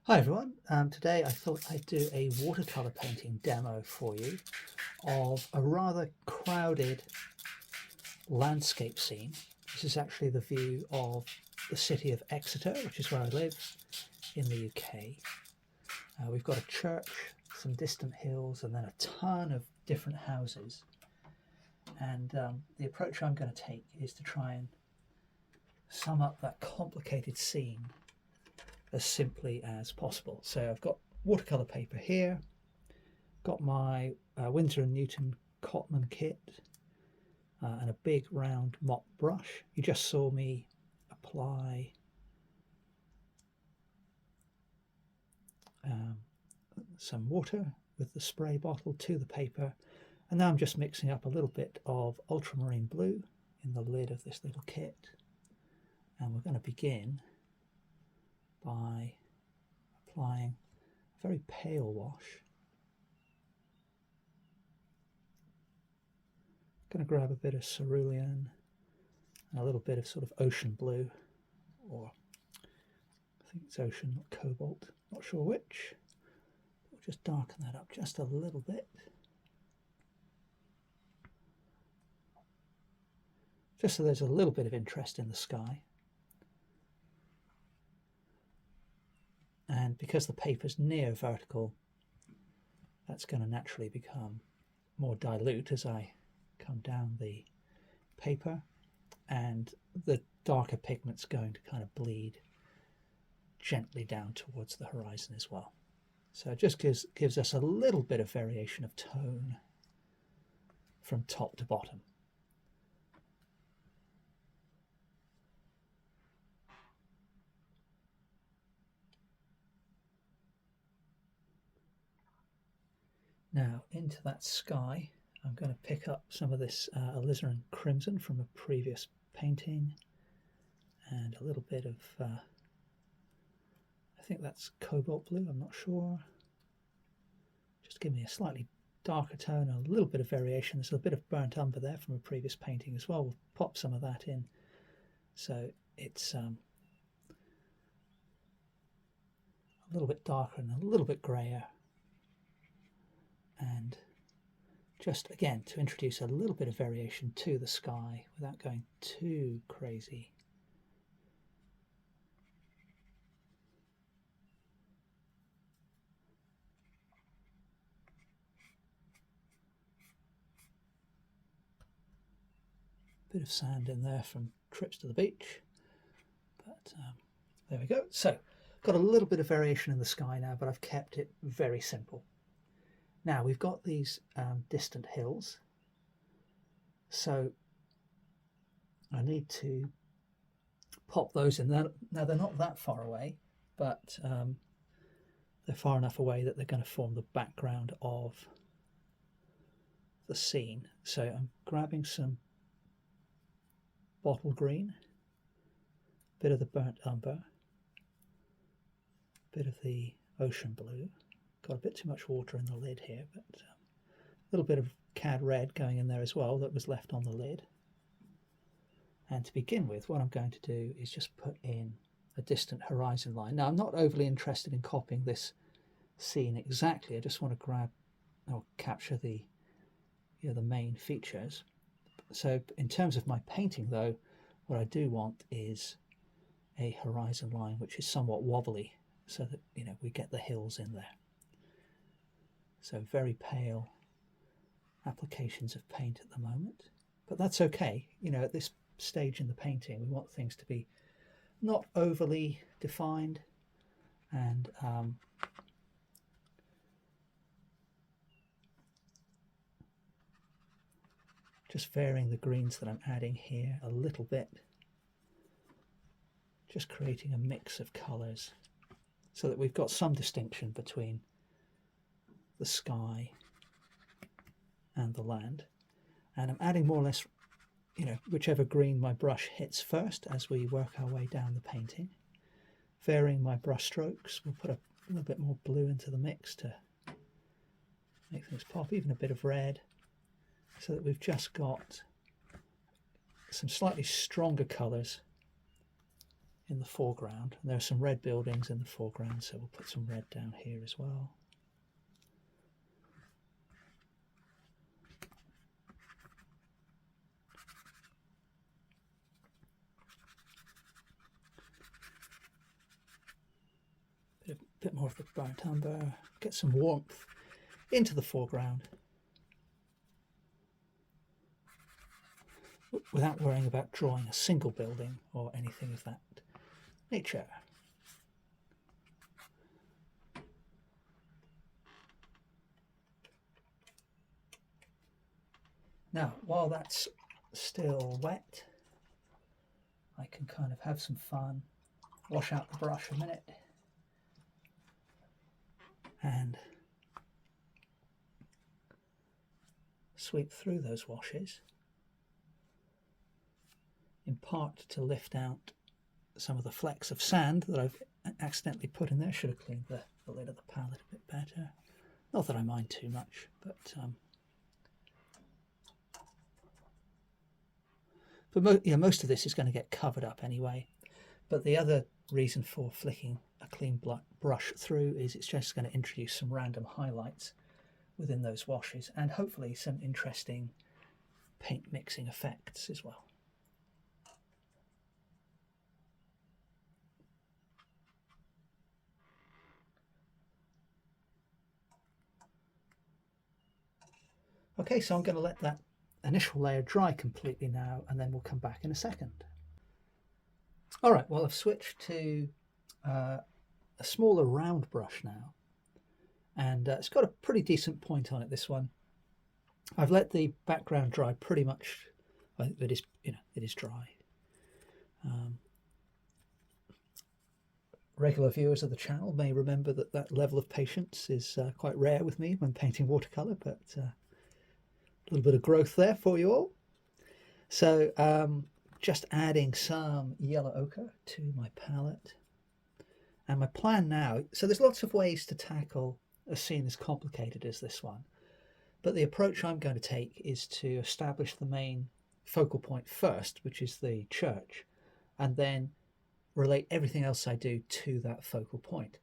Hi everyone, today I thought I'd do a watercolor painting demo for you of a rather crowded landscape scene. This is actually the view of the city of Exeter, which is where I live in the UK. We've got a church, some distant hills, and then a ton of different houses. And the approach I'm going to take is to try and sum up that complicated scene as simply as possible. So I've got watercolor paper here, got my Winsor & Newton Cotman kit, and a big round mop brush. You just saw me apply some water with the spray bottle to the paper, and now I'm just mixing up a little bit of ultramarine blue in the lid of this little kit, and we're going to begin by applying a very pale wash. I'm going to grab a bit of cerulean and a little bit of sort of ocean blue, or I think it's ocean, not cobalt, not sure which. We'll just darken that up just a little bit. Just so there's a little bit of interest in the sky. And because the paper's near vertical, that's going to naturally become more dilute as I come down the paper, and the darker pigment's going to kind of bleed gently down towards the horizon as well. So it just gives us a little bit of variation of tone from top to bottom. Now into that sky, I'm going to pick up some of this alizarin crimson from a previous painting, and a little bit of, I think that's cobalt blue, I'm not sure. Just give me a slightly darker tone, a little bit of variation. There's a bit of burnt umber there from a previous painting as well. We'll pop some of that in. So it's a little bit darker and a little bit grayer. And just again to introduce a little bit of variation to the sky without going too crazy. Bit of sand in there from trips to the beach, but there we go. So got a little bit of variation in the sky now, but I've kept it very simple. Now we've got these distant hills, so I need to pop those in there. Now they're not that far away, but they're far enough away that they're going to form the background of the scene. So I'm grabbing some bottle green, a bit of the burnt umber, a bit of the ocean blue. Got a bit too much water in the lid here, but a little bit of cad red going in there as well that was left on the lid. And to begin with, what I'm going to do is just put in a distant horizon line. Now I'm not overly interested in copying this scene exactly. I just want to grab or capture the main features. So in terms of my painting though, what I do want is a horizon line which is somewhat wobbly, so that we get the hills in there. So very pale applications of paint at the moment, but that's okay. At this stage in the painting, we want things to be not overly defined, and just varying the greens that I'm adding here a little bit, just creating a mix of colours so that we've got some distinction between the sky and the land. And I'm adding more or less, whichever green my brush hits first as we work our way down the painting. Varying my brush strokes, we'll put a little bit more blue into the mix to make things pop, even a bit of red, so that we've just got some slightly stronger colours in the foreground. And there are some red buildings in the foreground, so we'll put some red down here as well. Bit more of the bright amber, get some warmth into the foreground without worrying about drawing a single building or anything of that nature. Now, while that's still wet, I can kind of have some fun, wash out the brush a minute, and sweep through those washes, in part to lift out some of the flecks of sand that I've accidentally put in there. Should have cleaned the lid of the palette a bit better. Not that I mind too much, but most of this is going to get covered up anyway. But the other reason for flicking a clean brush through is it's just going to introduce some random highlights within those washes, and hopefully some interesting paint mixing effects as well. Okay, so I'm going to let that initial layer dry completely now, and then we'll come back in a second. All right, well, I've switched to a smaller round brush now, and it's got a pretty decent point on it, this one. I've let the background dry pretty much. It is dry. Regular viewers of the channel may remember that level of patience is quite rare with me when painting watercolor, but a little bit of growth there for you all. So just adding some yellow ochre to my palette. And my plan now, so there's lots of ways to tackle a scene as complicated as this one, but the approach I'm going to take is to establish the main focal point first, which is the church, and then relate everything else I do to that focal point.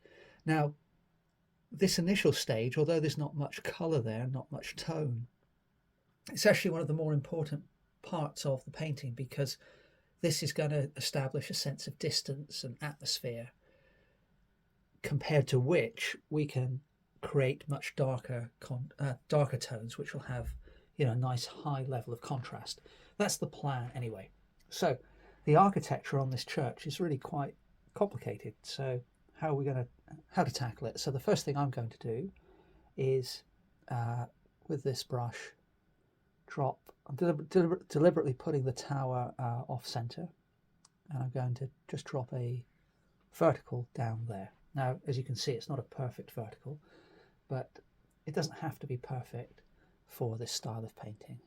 Now, this initial stage, although there's not much colour there, not much tone, it's actually one of the more important parts of the painting, because this is going to establish a sense of distance and atmosphere, compared to which we can create much darker tones, which will have, a nice high level of contrast. That's the plan anyway. So the architecture on this church is really quite complicated. So how to tackle it? So the first thing I'm going to do is with this brush, I'm deliberately putting the tower off center, and I'm going to just drop a vertical down there. Now, as you can see, it's not a perfect vertical, but it doesn't have to be perfect for this style of painting.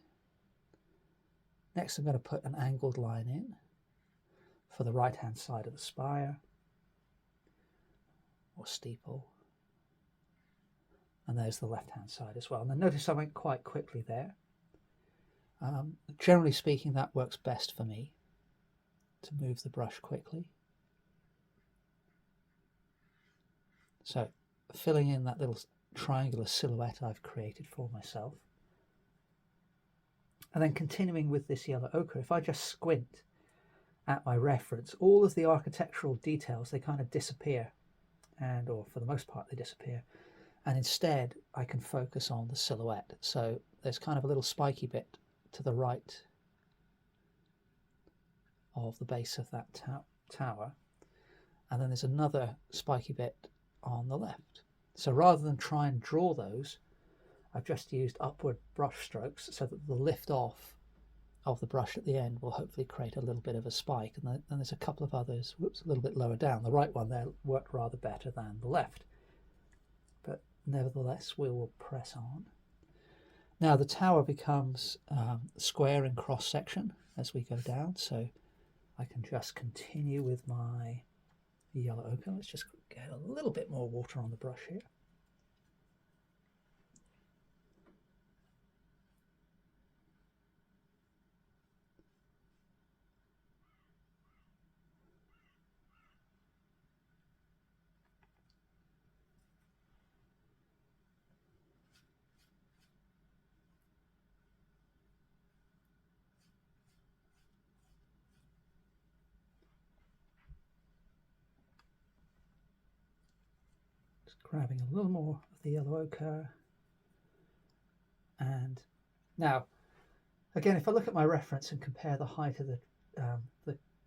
Next, I'm going to put an angled line in for the right-hand side of the spire or steeple. And there's the left-hand side as well. And then notice I went quite quickly there. Generally speaking, that works best for me, to move the brush quickly. So, filling in that little triangular silhouette I've created for myself. And then continuing with this yellow ochre, if I just squint at my reference, all of the architectural details, they kind of disappear, or for the most part they disappear, and instead I can focus on the silhouette. So there's kind of a little spiky bit to the right of the base of that tower, and then there's another spiky bit on the left. So rather than try and draw those, I've just used upward brush strokes so that the lift off of the brush at the end will hopefully create a little bit of a spike. And then there's a couple of others, a little bit lower down. The right one there worked rather better than the left, but nevertheless we will press on. Now the tower becomes square in cross section as we go down, so I can just continue with my yellow ochre. Let's just get a little bit more water on the brush here. grabbing a little more of the yellow ochre. And now, again, if I look at my reference and compare the height of the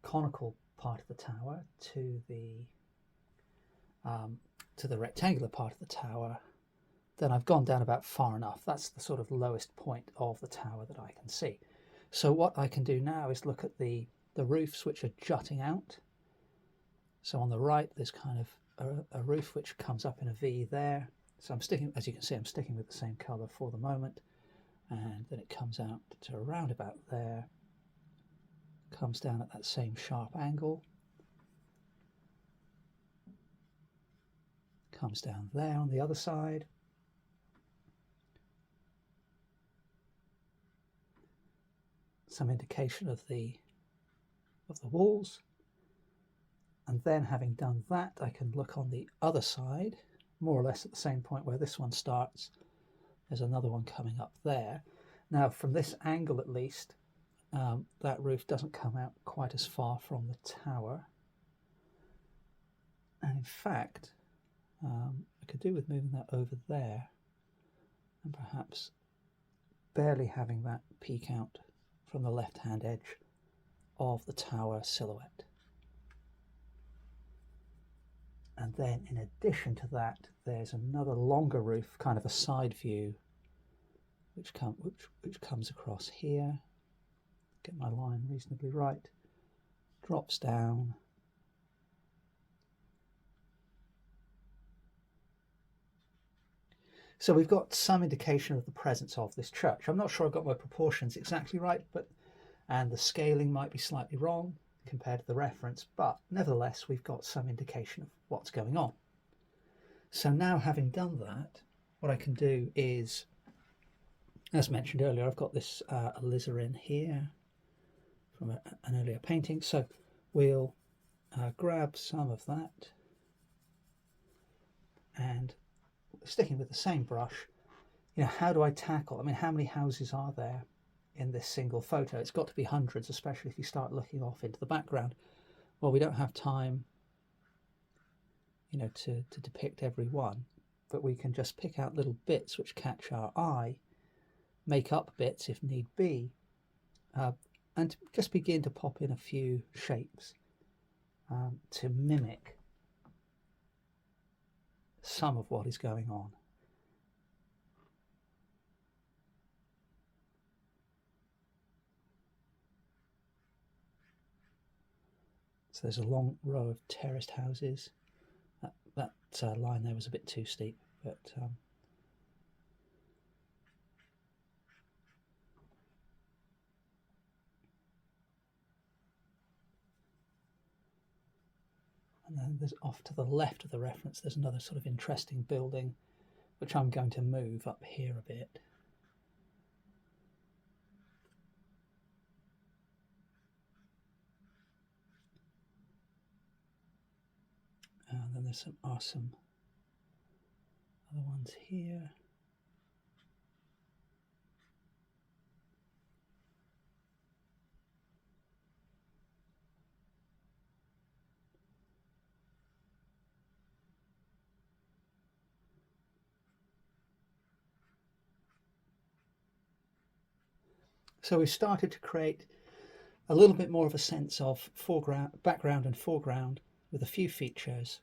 conical part of the tower to the rectangular part of the tower, then I've gone down about far enough. That's the sort of lowest point of the tower that I can see. So what I can do now is look at the roofs which are jutting out. So on the right, there's kind of a roof which comes up in a V there. So I'm sticking, as you can see, I'm sticking with the same color for the moment. And then it comes out to around about there, comes down at that same sharp angle, comes down there on the other side. Some indication of the walls. And then having done that, I can look on the other side, more or less at the same point where this one starts. There's another one coming up there. Now, from this angle at least, that roof doesn't come out quite as far from the tower. And in fact, I could do with moving that over there and perhaps barely having that peek out from the left-hand edge of the tower silhouette. And then in addition to that, there's another longer roof, kind of a side view, which comes across here. Get my line reasonably right. Drops down. So we've got some indication of the presence of this church. I'm not sure I've got my proportions exactly right, and the scaling might be slightly wrong compared to the reference, but nevertheless we've got some indication of what's going on. So now, having done that, what I can do is, as mentioned earlier, I've got this alizarin here from an earlier painting, so we'll grab some of that, and sticking with the same brush, how do I tackle, how many houses are there in this single photo? It's got to be hundreds, especially if you start looking off into the background. Well, we don't have time, to depict every one, but we can just pick out little bits which catch our eye, make up bits if need be, and just begin to pop in a few shapes to mimic some of what is going on. So there's a long row of terraced houses. That line there was a bit too steep, but and then there's off to the left of the reference, there's another sort of interesting building, which I'm going to move up here a bit. And then there's some awesome other ones here. So we started to create a little bit more of a sense of background and foreground with a few features,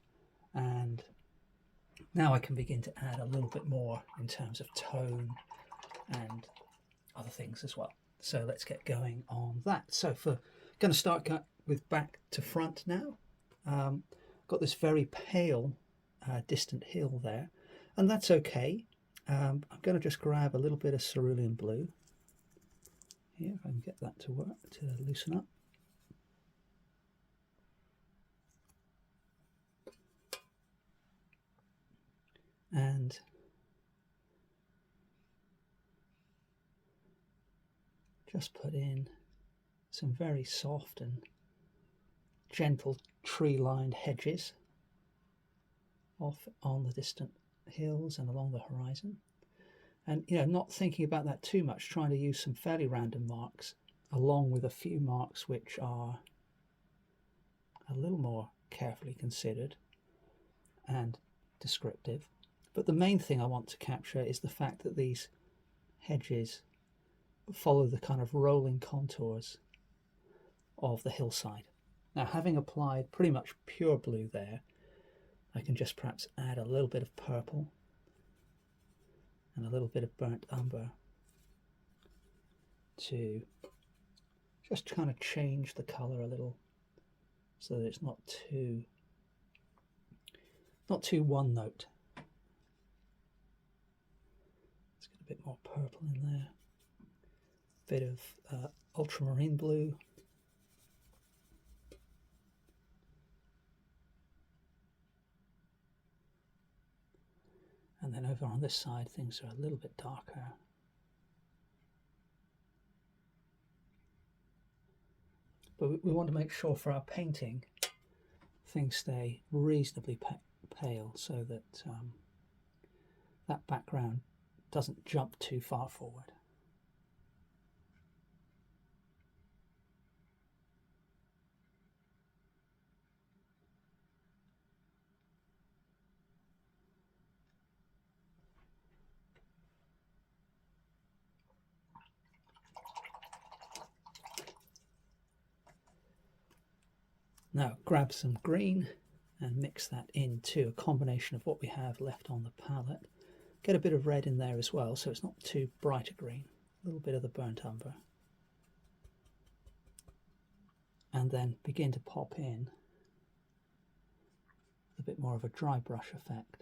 and now I can begin to add a little bit more in terms of tone and other things as well. So let's get going on that. So for going to start with back to front now. Got this very pale distant hill there, and that's okay. I'm going to just grab a little bit of cerulean blue here, if I can get that to work, to loosen up. And just put in some very soft and gentle tree-lined hedges off on the distant hills and along the horizon. And not thinking about that too much, trying to use some fairly random marks along with a few marks which are a little more carefully considered, and descriptive. But the main thing I want to capture is the fact that these hedges follow the kind of rolling contours of the hillside. Now, having applied pretty much pure blue there, I can just perhaps add a little bit of purple and a little bit of burnt umber to just kind of change the color a little so that it's not too one note. Let's get a bit more purple in there, a bit of ultramarine blue, and then over on this side things are a little bit darker. But we want to make sure for our painting things stay reasonably pale so that that background doesn't jump too far forward. Now grab some green and mix that into a combination of what we have left on the palette. Get a bit of red in there as well, so it's not too bright a green. A little bit of the burnt umber. And then begin to pop in a bit more of a dry brush effect.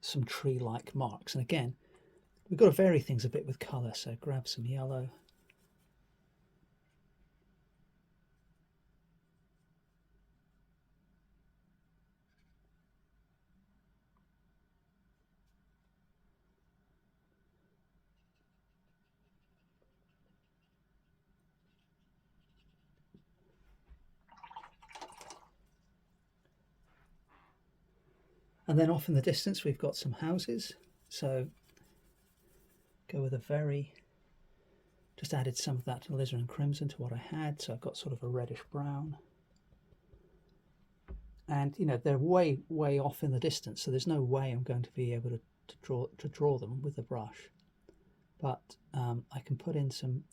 Some tree-like marks, and again we've got to vary things a bit with colour, so grab some yellow, and then off in the distance we've got some houses, so go with a very, just added some of that alizarin crimson to what I had, so I've got sort of a reddish brown. And you know, they're way off in the distance, so there's no way I'm going to be able to draw them with the brush. But I can put in some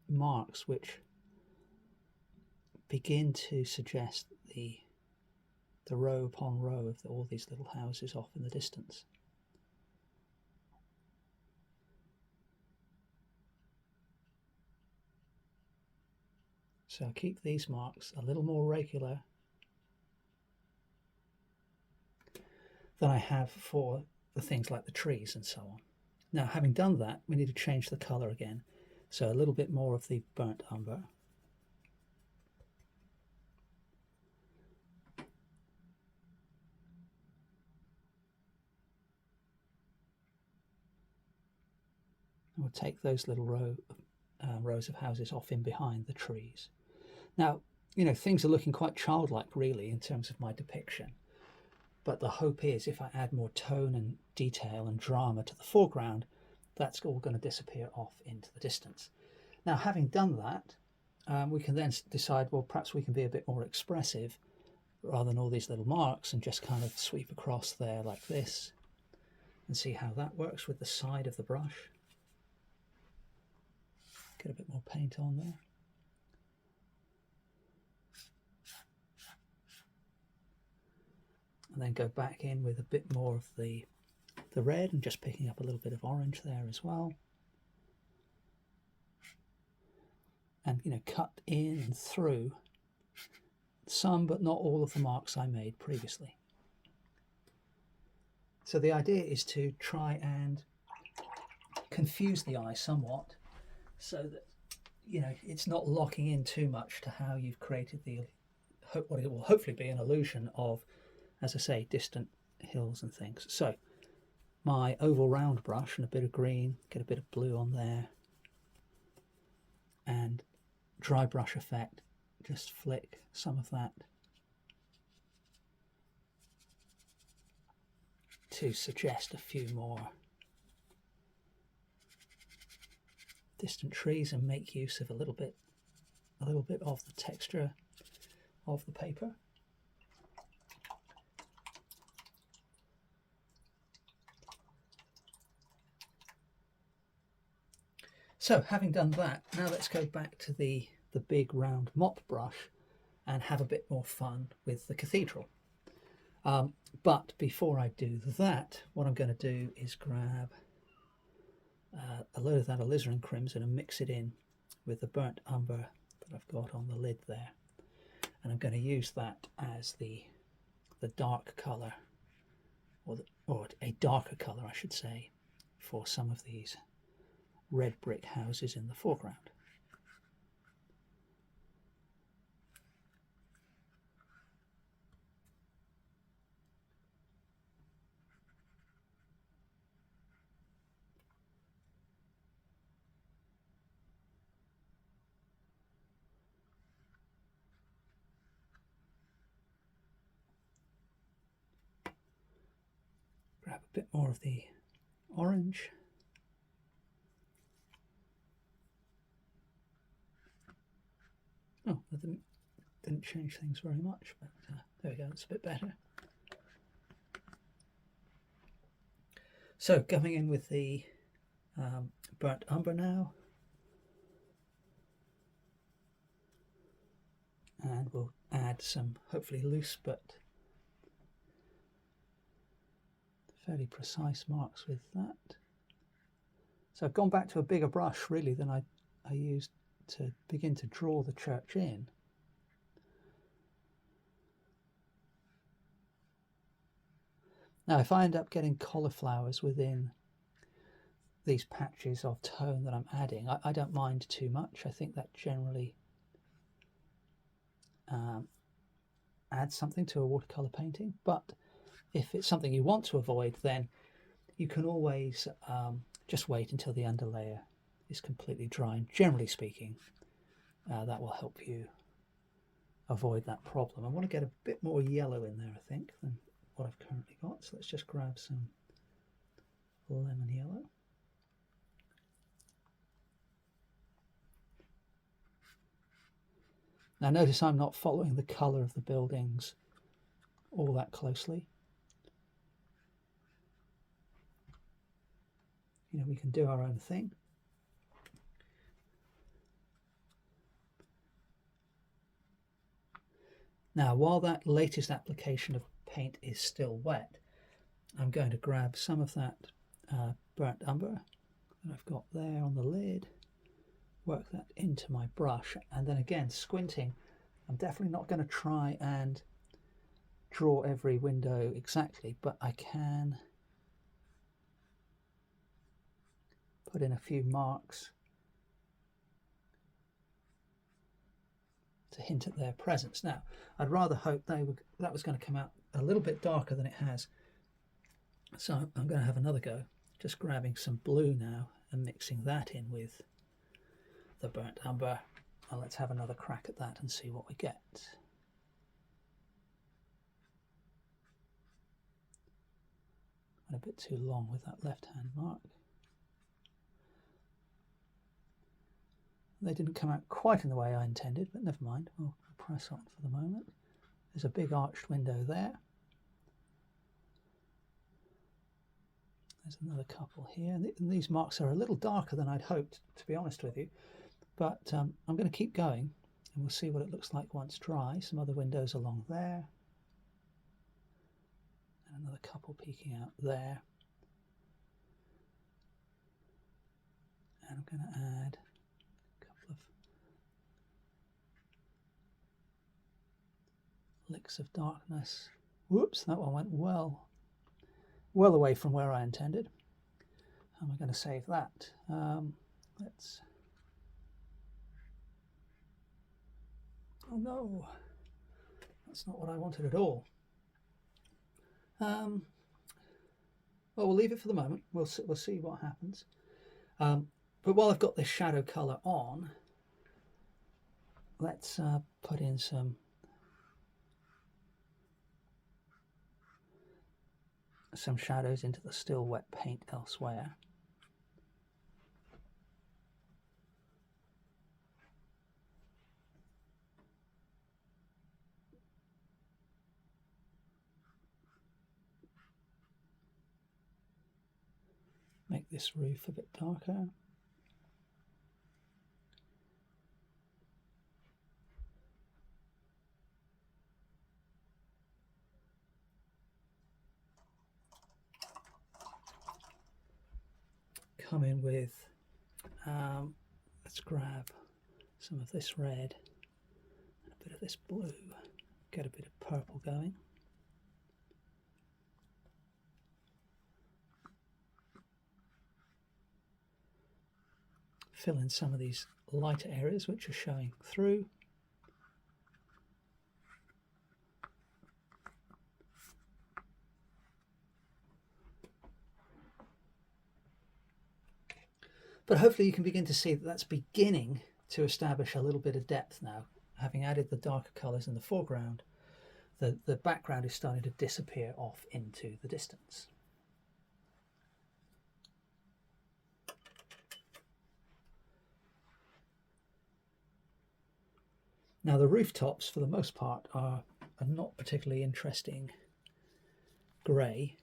marks which begin to suggest the row upon row of all these little houses off in the distance. So I'll keep these marks a little more regular than I have for the things like the trees and so on. Now, having done that, we need to change the colour again. So a little bit more of the burnt umber. We'll take those little rows of houses off in behind the trees. Now, you know, things are looking quite childlike really in terms of my depiction, but the hope is if I add more tone and detail and drama to the foreground, that's all going to disappear off into the distance. Now, having done that, we can then decide, well, perhaps we can be a bit more expressive rather than all these little marks and just kind of sweep across there like this and see how that works with the side of the brush. Get a bit more paint on there. And then go back in with a bit more of the red and just picking up a little bit of orange there as well. And, you know, cut in and through some but not all of the marks I made previously. So the idea is to try and confuse the eye somewhat so that, you know, it's not locking in too much to how you've created what it will hopefully be an illusion of, as I say, distant hills and things. So my oval round brush and a bit of green, get a bit of blue on there, and dry brush effect, just flick some of that to suggest a few more distant trees and make use of a little bit of the texture of the paper. So having done that, now let's go back to the big round mop brush and have a bit more fun with the cathedral. But before I do that, what I'm going to do is grab a load of that alizarin crimson and mix it in with the burnt umber that I've got on the lid there. And I'm going to use that as the dark colour, or a darker colour I should say, for some of these red brick houses in the foreground. Grab a bit more of the orange. Oh, that didn't change things very much, but there we go, it's a bit better. So going in with the burnt umber now, and we'll add some hopefully loose but fairly precise marks with that. So I've gone back to a bigger brush really than I used to begin to draw the church in. Now if I end up getting cauliflowers within these patches of tone that I'm adding, I don't mind too much. I think that generally adds something to a watercolour painting, but if it's something you want to avoid, then you can always just wait until the underlayer is completely dry, and generally speaking that will help you avoid that problem. I want to get a bit more yellow in there I think than what I've currently got, so let's just grab some lemon yellow. Now notice I'm not following the colour of the buildings all that closely. You know, we can do our own thing. Now while that latest application of paint is still wet, I'm going to grab some of that burnt umber that I've got there on the lid, work that into my brush, and then again squinting, I'm definitely not going to try and draw every window exactly, but I can put in a few marks to hint at their presence. Now I'd rather hope that was going to come out a little bit darker than it has, so I'm going to have another go, just grabbing some blue now and mixing that in with the burnt umber, and let's have another crack at that and see what we get. Went a bit too long with that left hand mark. They didn't come out quite in the way I intended, but never mind, we'll press on for the moment. There's a big arched window there. There's another couple here, and these marks are a little darker than I'd hoped, to be honest with you, but I'm going to keep going and we'll see what it looks like once dry. Some other windows along there, and another couple peeking out there, and I'm going to add a couple of licks of darkness. Whoops, that one went well away from where I intended. How am I going to save that? Let's... Oh no, that's not what I wanted at all. Well, we'll leave it for the moment. We'll see what happens. But while I've got this shadow colour on, let's put in some shadows into the still wet paint elsewhere. Make this roof a bit darker. Come in with, let's grab some of this red and a bit of this blue, get a bit of purple going. Fill in some of these lighter areas which are showing through. But hopefully you can begin to see that that's beginning to establish a little bit of depth now. Having added the darker colours in the foreground, the background is starting to disappear off into the distance. Now the rooftops, for the most part, are not particularly interesting grey,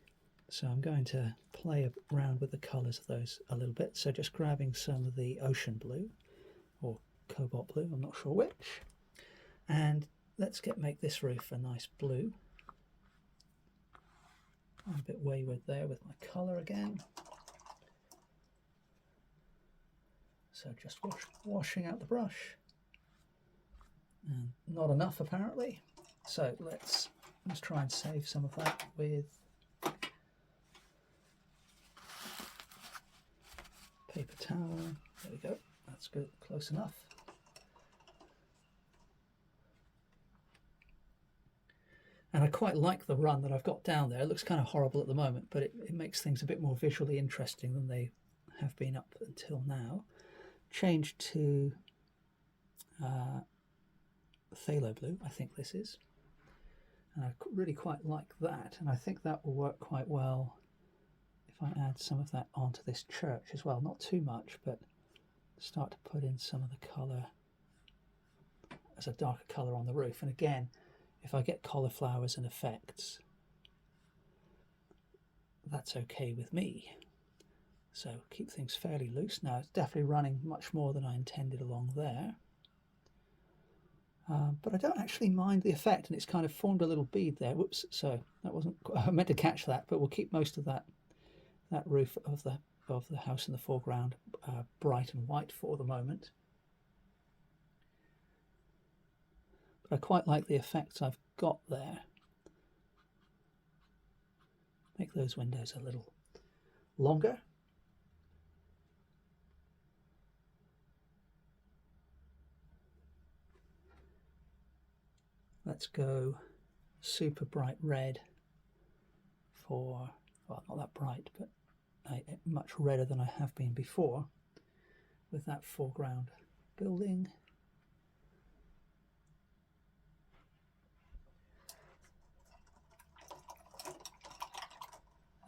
so I'm going to play around with the colours of those a little bit. So just grabbing some of the ocean blue, or cobalt blue, I'm not sure which, and let's make this roof a nice blue. I'm a bit wayward there with my colour again. So just washing out the brush. And not enough apparently, so let's try and save some of that with paper towel. There we go, that's good, close enough. And I quite like the run that I've got down there. It looks kind of horrible at the moment, but it makes things a bit more visually interesting than they have been up until now. Change to phthalo blue, I think this is, and I really quite like that, and I think that will work quite well if I add some of that onto this church as well. Not too much, but start to put in some of the colour as a darker colour on the roof. And again, if I get cauliflowers and effects, that's okay with me. So keep things fairly loose. Now it's definitely running much more than I intended along there. But I don't actually mind the effect, and it's kind of formed a little bead there. Whoops, so that wasn't, I meant to catch that, but we'll keep most of that roof of the house in the foreground bright and white for the moment. But I quite like the effects I've got there. Make those windows a little longer. Let's go super bright red for, well, not that bright, but much redder than I have been before with that foreground building.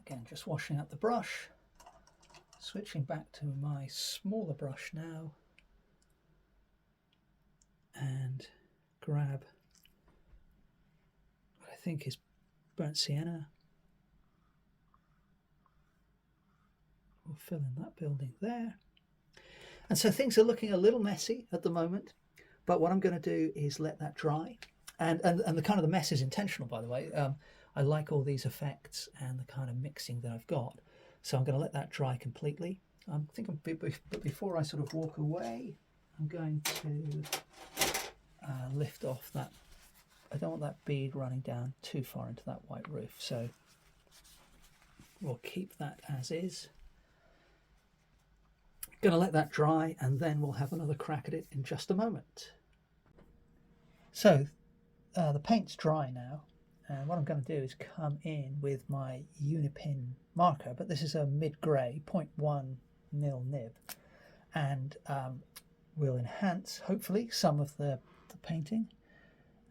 Again, just washing out the brush, switching back to my smaller brush now, and grab what I think is burnt sienna. We'll fill in that building there. And so things are looking a little messy at the moment, but what I'm going to do is let that dry. And the kind of the mess is intentional, by the way. I like all these effects and the kind of mixing that I've got. So I'm going to let that dry completely. But before I sort of walk away, I'm going to lift off that. I don't want that bead running down too far into that white roof. So we'll keep that as is. Going to let that dry, and then we'll have another crack at it in just a moment. So the paint's dry now, and what I'm going to do is come in with my uni-pin marker, but this is a mid-grey 0.1 mil nib, and we'll enhance hopefully some of the painting.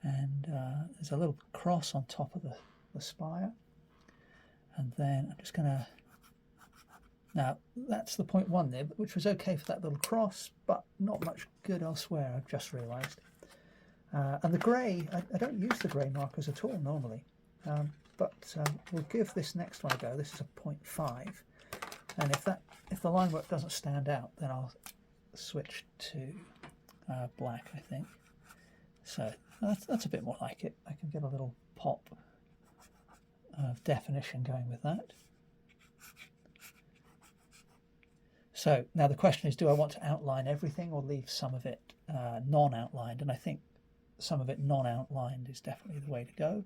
And there's a little cross on top of the spire, and then I'm just going to, now that's the 0.1 nib, which was okay for that little cross, but not much good elsewhere, I've just realised. And the grey, I don't use the grey markers at all normally, but we'll give this next one a go. This is a 0.5, And if the line work doesn't stand out, then I'll switch to black, I think. So that's a bit more like it. I can get a little pop of definition going with that. So now the question is, do I want to outline everything or leave some of it non-outlined? And I think some of it non-outlined is definitely the way to go.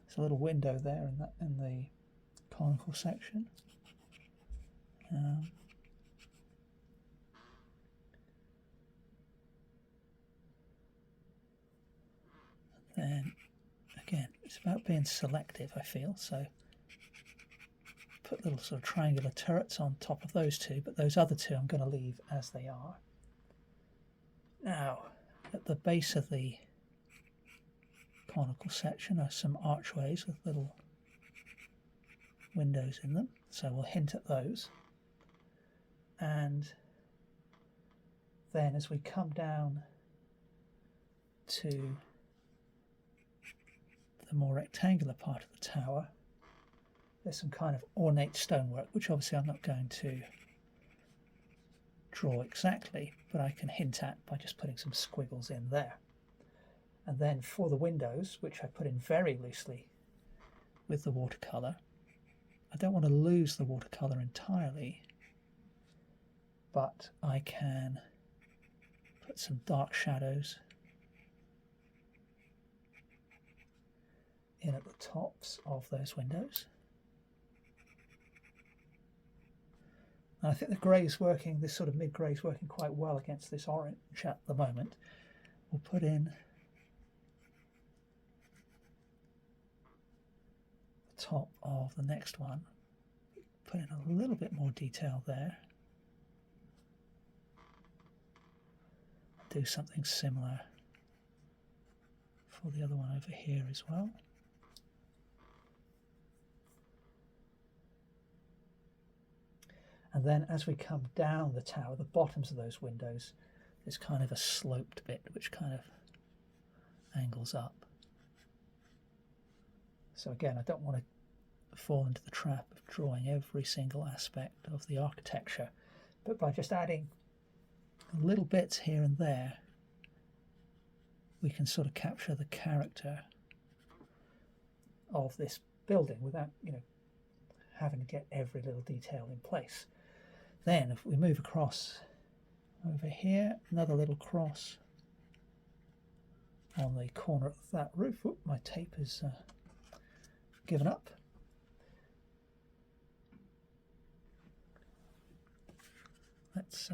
There's a little window there in the conical section. Then again, it's about being selective, I feel. So put little sort of triangular turrets on top of those two, but those other two I'm going to leave as they are. Now, at the base of the conical section are some archways with little windows in them, so we'll hint at those. And then as we come down to the more rectangular part of the tower, there's some kind of ornate stonework, which obviously I'm not going to draw exactly, but I can hint at by just putting some squiggles in there. And then for the windows, which I put in very loosely with the watercolor, I don't want to lose the watercolor entirely, but I can put some dark shadows in at the tops of those windows. And I think the grey is working, this sort of mid-grey is working quite well against this orange at the moment. We'll put in the top of the next one, put in a little bit more detail there. Do something similar for the other one over here as well. And then as we come down the tower, the bottoms of those windows, there's kind of a sloped bit which kind of angles up. So again, I don't want to fall into the trap of drawing every single aspect of the architecture, but by just adding little bits here and there, we can sort of capture the character of this building without, having to get every little detail in place. Then if we move across over here, another little cross on the corner of that roof. Oop, my tape has given up. Let's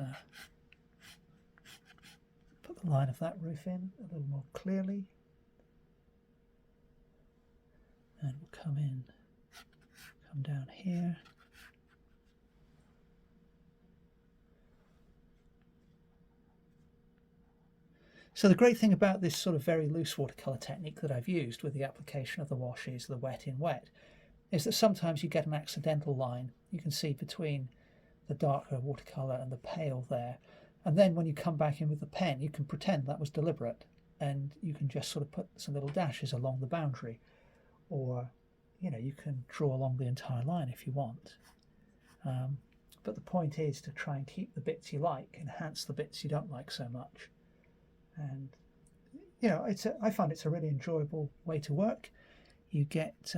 put the line of that roof in a little more clearly. And we'll come down here. So the great thing about this sort of very loose watercolour technique that I've used with the application of the washes, the wet in wet, is that sometimes you get an accidental line. You can see between the darker watercolour and the pale there. And then when you come back in with the pen, you can pretend that was deliberate, and you can just sort of put some little dashes along the boundary, or you can draw along the entire line if you want. But the point is to try and keep the bits you like, enhance the bits you don't like so much. And I find it's a really enjoyable way to work. You get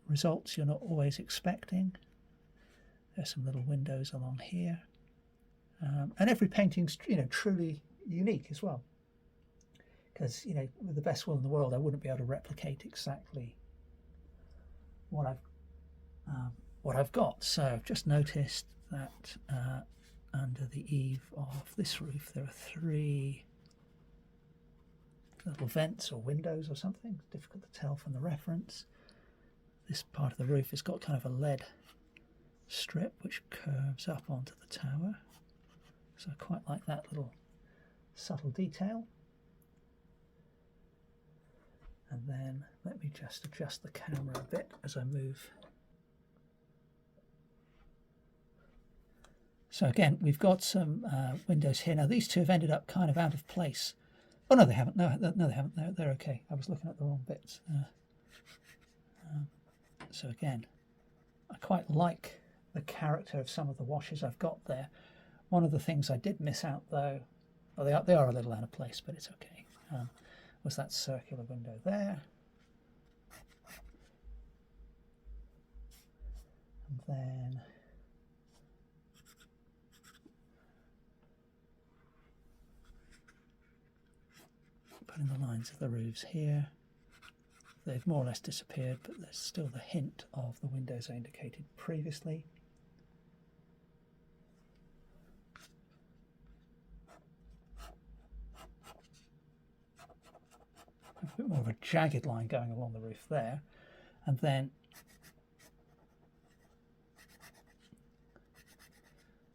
results you're not always expecting. There's some little windows along here, and every painting's truly unique as well. Because with the best will in the world, I wouldn't be able to replicate exactly what I've got. So I've just noticed that under the eave of this roof there are 3 little vents or windows or something. It's difficult to tell from the reference. This part of the roof has got kind of a lead strip which curves up onto the tower. So I quite like that little subtle detail. And then let me just adjust the camera a bit as I move. So again, we've got some windows here. Now these two have ended up kind of out of place. Oh no, they haven't. No, they haven't. They're okay. I was looking at the wrong bits. So again, I quite like the character of some of the washes I've got there. One of the things I did miss out though, well, they are a little out of place, but it's okay, was that circular window there. And then putting the lines of the roofs here. They've more or less disappeared, but there's still the hint of the windows I indicated previously. A bit more of a jagged line going along the roof there, and then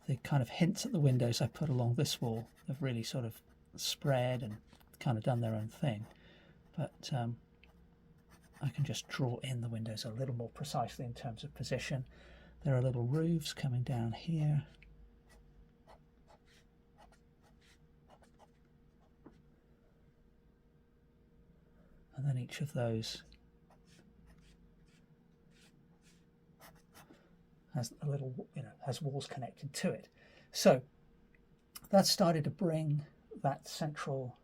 the kind of hints at the windows I put along this wall have really sort of spread and kind of done their own thing, but I can just draw in the windows a little more precisely in terms of position. There are little roofs coming down here. And then each of those has a little, has walls connected to it. So that started to bring that central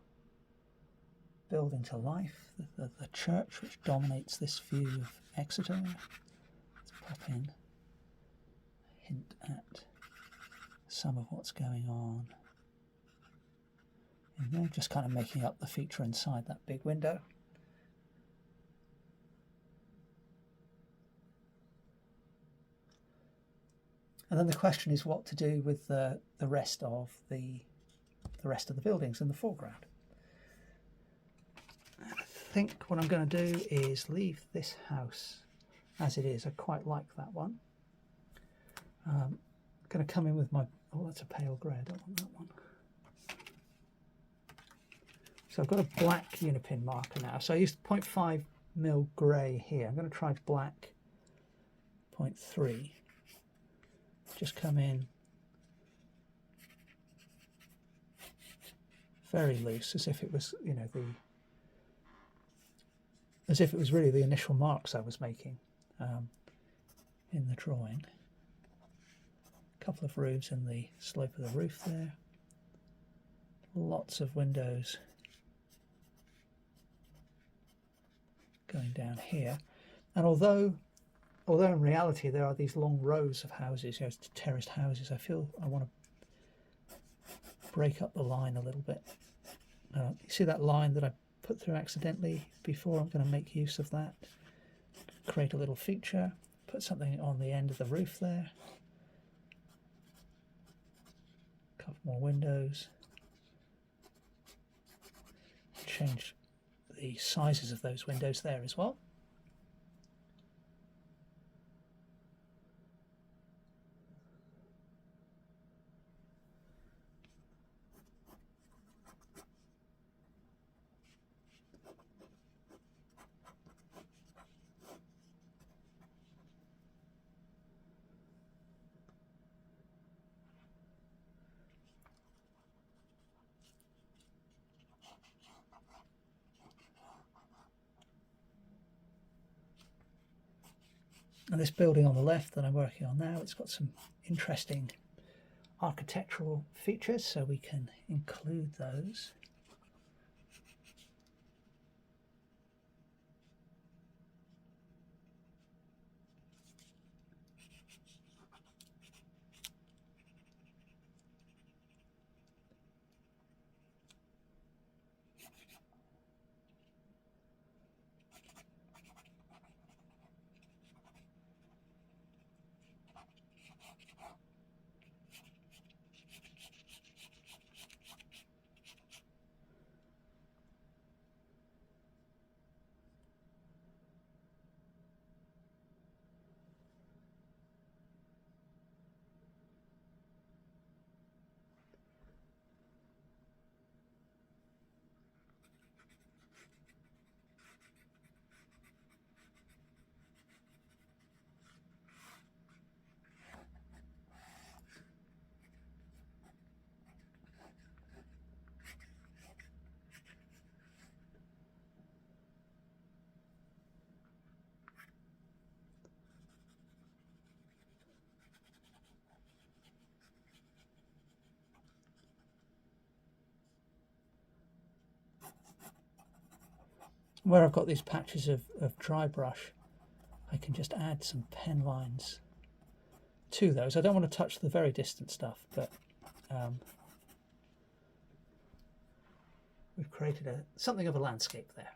building to life, the church which dominates this view of Exeter. Let's pop in a hint at some of what's going on in there, just kind of making up the feature inside that big window. And then the question is what to do with the rest of the buildings in the foreground. I think what I'm going to do is leave this house as it is. I quite like that one. I'm going to come in with my, oh, that's a pale grey, I don't want that one. So I've got a black uni-pin marker now. So I used 0.5mm grey here. I'm going to try black 0.3. Just come in very loose, as if it was, as if it was really the initial marks I was making in the drawing. A couple of roofs in the slope of the roof there. Lots of windows going down here. And although in reality there are these long rows of houses, terraced houses, I feel I want to break up the line a little bit. You see that line that I put through accidentally before? I'm going to make use of that. Create a little feature, put something on the end of the roof there. A couple more windows. Change the sizes of those windows there as well. And this building on the left that I'm working on now, it's got some interesting architectural features, so we can include those. Where I've got these patches of dry brush, I can just add some pen lines to those. I don't want to touch the very distant stuff, but we've created something of a landscape there.